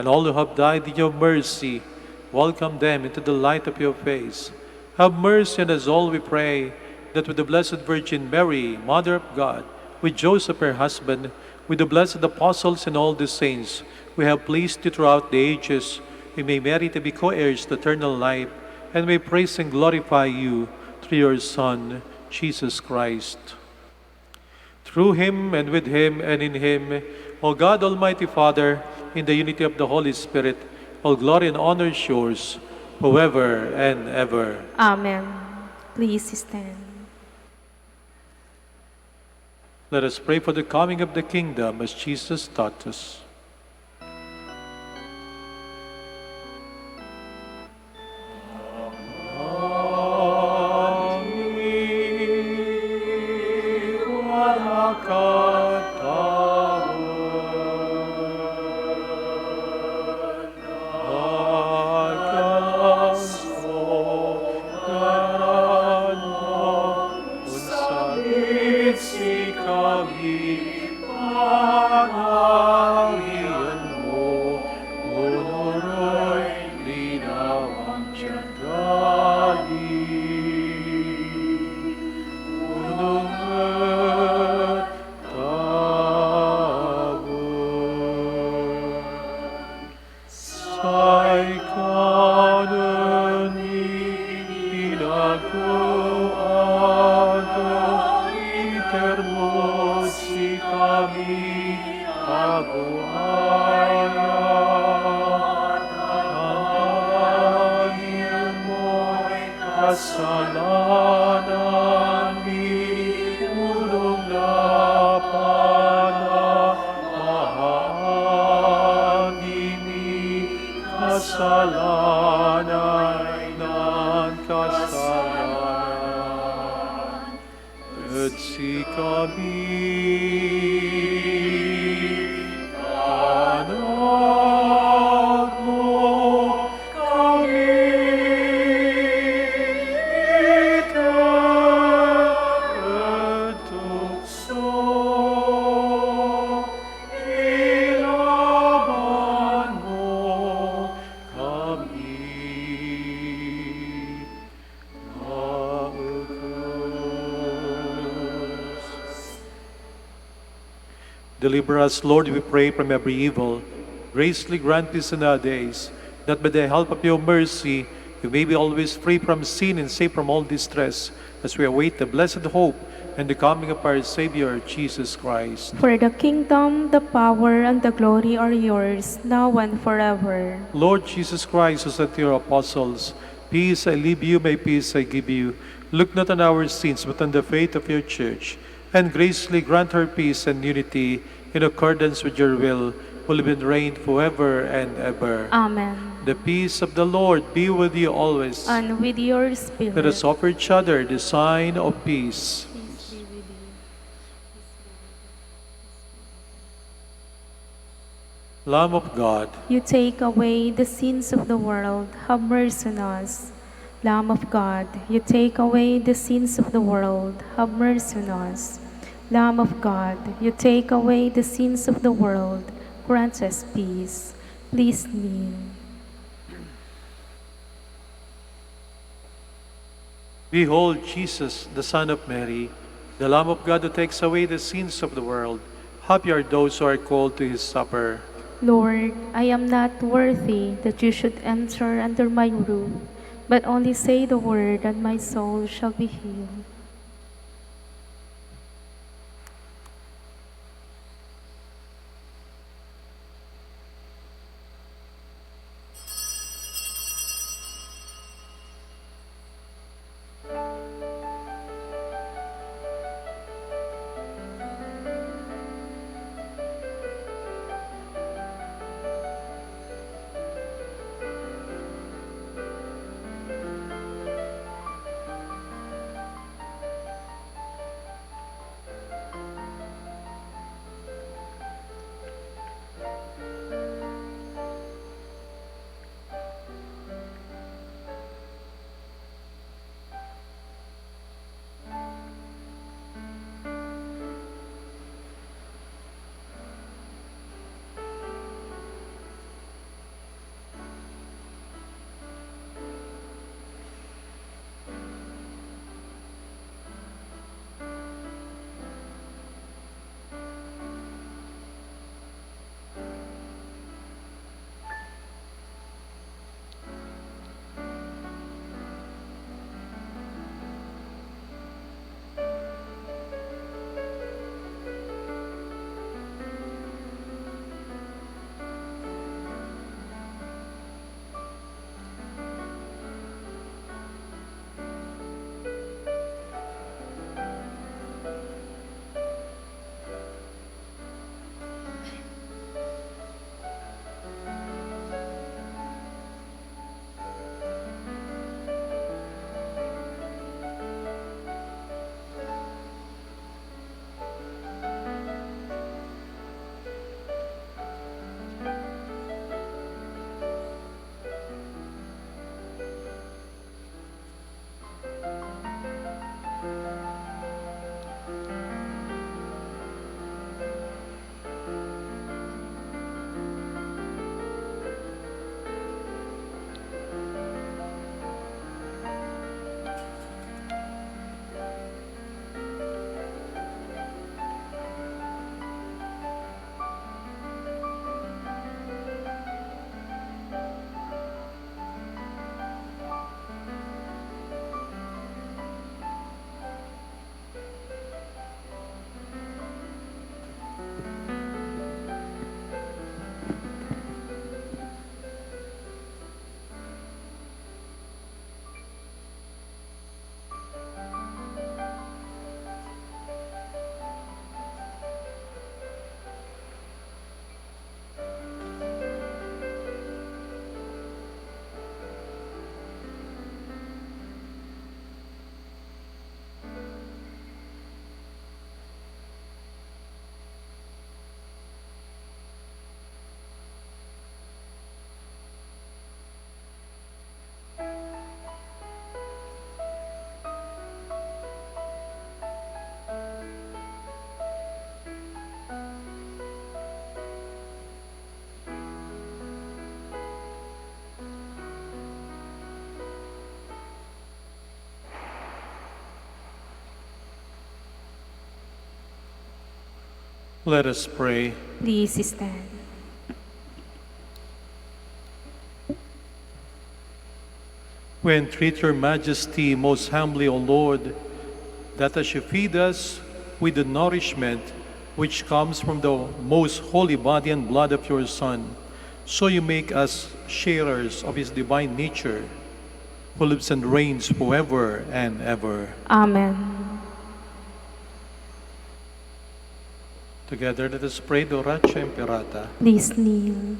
and all who have died in your mercy, welcome them into the light of your face. Have mercy on us all, we pray, that with the Blessed Virgin Mary, Mother of God, with Joseph her husband, with the blessed apostles and all the saints, we have pleased you throughout the ages, we may merit to be co-heirs to eternal life, and may praise and glorify you through your Son, Jesus Christ. Through him, and with him, and in him, O God, Almighty Father, in the unity of the Holy Spirit, all glory and honor is yours, forever and ever. Amen. Please stand. Let us pray for the coming of the kingdom as Jesus taught us. Deliver us, Lord, we pray, from every evil. Graciously grant peace in our days, that by the help of your mercy, we may be always free from sin and safe from all distress, as we await the blessed hope and the coming of our Savior, Jesus Christ. For the kingdom, the power, and the glory are yours, now and forever. Lord Jesus Christ, who said to your apostles, "Peace I leave you, my peace I give you," look not on our sins, but on the faith of your church, and graciously grant her peace and unity in accordance with your will, who live and reign forever and ever. Amen. The peace of the Lord be with you always. And with your spirit. Let us offer each other the sign of peace. Lamb of God, You take away the sins of the world, have mercy on us. Lamb of God, you take away the sins of the world, have mercy on us. Lamb of God, you take away the sins of the world, grant us peace. Please kneel. behold Jesus, the Son of Mary, the Lamb of God who takes away the sins of the world. Happy are those who are called to his supper. Lord, I am not worthy that you should enter under my roof, but only say the word, and my soul shall be healed. Let us pray. Please stand. We entreat your majesty most humbly, O Lord, that as you feed us with the nourishment which comes from the most holy body and blood of your Son, so you make us sharers of his divine nature, who lives and reigns forever and ever. Amen. Together, let us pray the Oratio Imperata. Please kneel.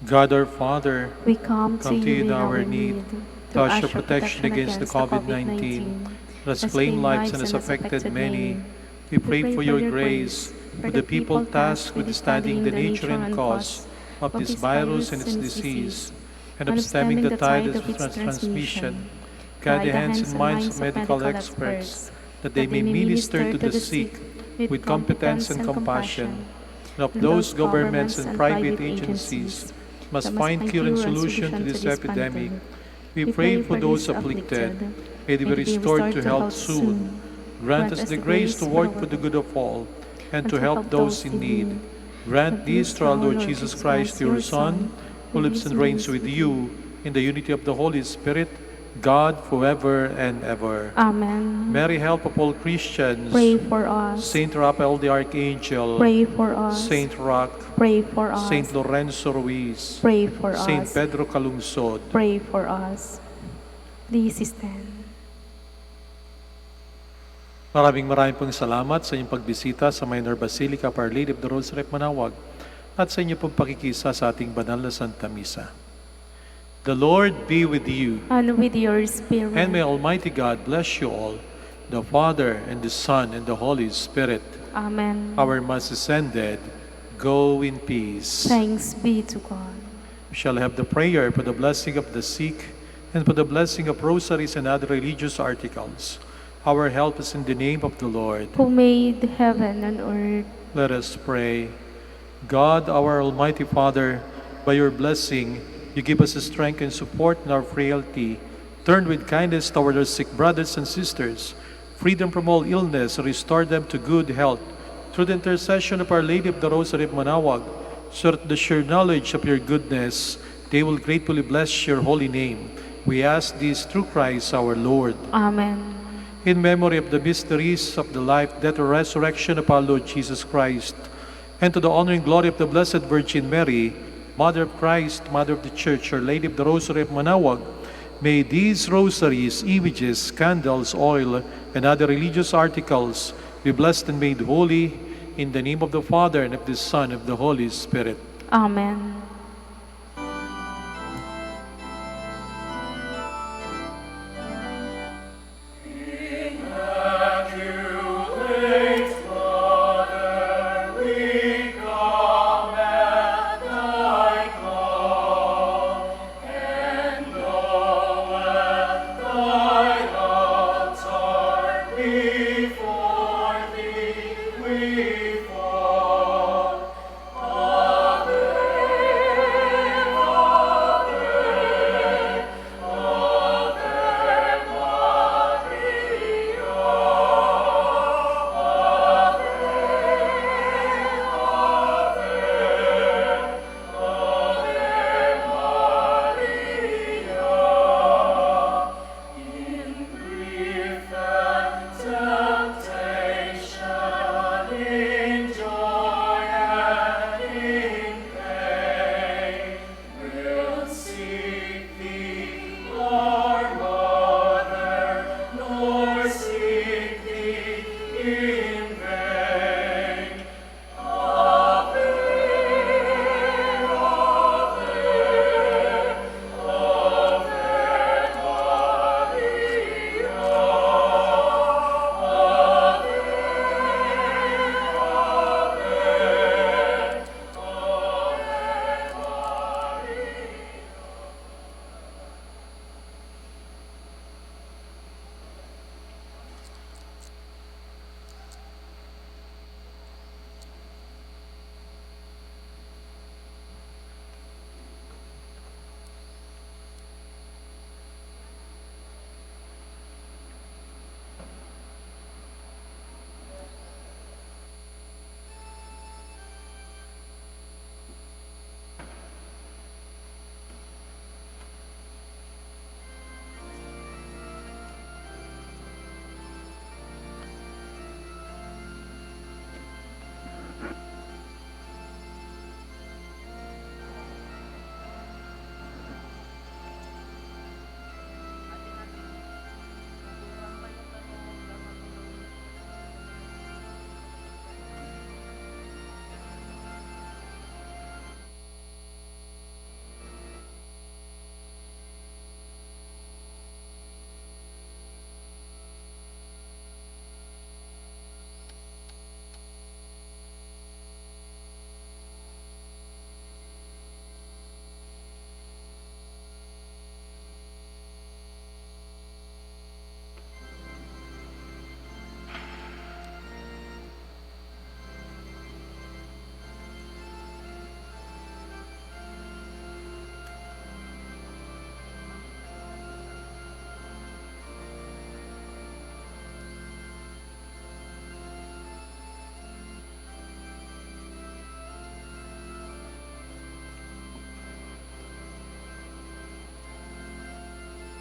God our Father, We come to you in our need, to ask your protection against the COVID-19, that has claimed lives and has affected many. We pray for your grace, for the people tasked with studying the nature and cause of this virus and its disease, and of stemming the tide of its transmission. Guide the hands and minds of medical experts, that they may minister to the sick with competence and compassion, and of those governments and private agencies must find cure and solution to this epidemic. We pray for those afflicted. May they be restored to health soon. Grant us the grace to work for the good of all and to help those in need. Grant this through our Lord Jesus Christ, your Son, who lives and reigns with you in the unity of the Holy Spirit, God forever and ever. Amen. Mary, help of all Christians. Pray for us. Saint Raphael the Archangel. Pray for us. Saint Roch. Pray for us. Saint Lorenzo Ruiz. Pray for Saint us. Pedro Calungsod. Pray for us. Please stand. Maraming pong salamat sa inyong pagbisita sa Minor Basilica of Our Lady of the Rosary of Manaoag at sa inyong pong pakikisa sa ating banal na Santa Misa. The Lord be with you. And with your spirit. And may Almighty God bless you all, the Father and the Son and the Holy Spirit. Amen. Our Mass is ended. Go in peace. Thanks be to God. We shall have the prayer for the blessing of the sick and for the blessing of rosaries and other religious articles. Our help is in the name of the Lord, who made heaven and earth. Let us pray. God, our Almighty Father, by your blessing, you give us strength and support in our frailty. Turn with kindness toward our sick brothers and sisters, freedom from all illness, and restore them to good health. Through the intercession of Our Lady of the Rosary of Manaoag, so that the sure knowledge of your goodness, they will gratefully bless your holy name. We ask this through Christ our Lord. Amen. In memory of the mysteries of the life, death, and resurrection of our Lord Jesus Christ, and to the honor and glory of the Blessed Virgin Mary, Mother of Christ, Mother of the Church, Our Lady of the Rosary of Manaoag, may these rosaries, images, candles, oil, and other religious articles be blessed and made holy in the name of the Father, and of the Son, and of the Holy Spirit. Amen.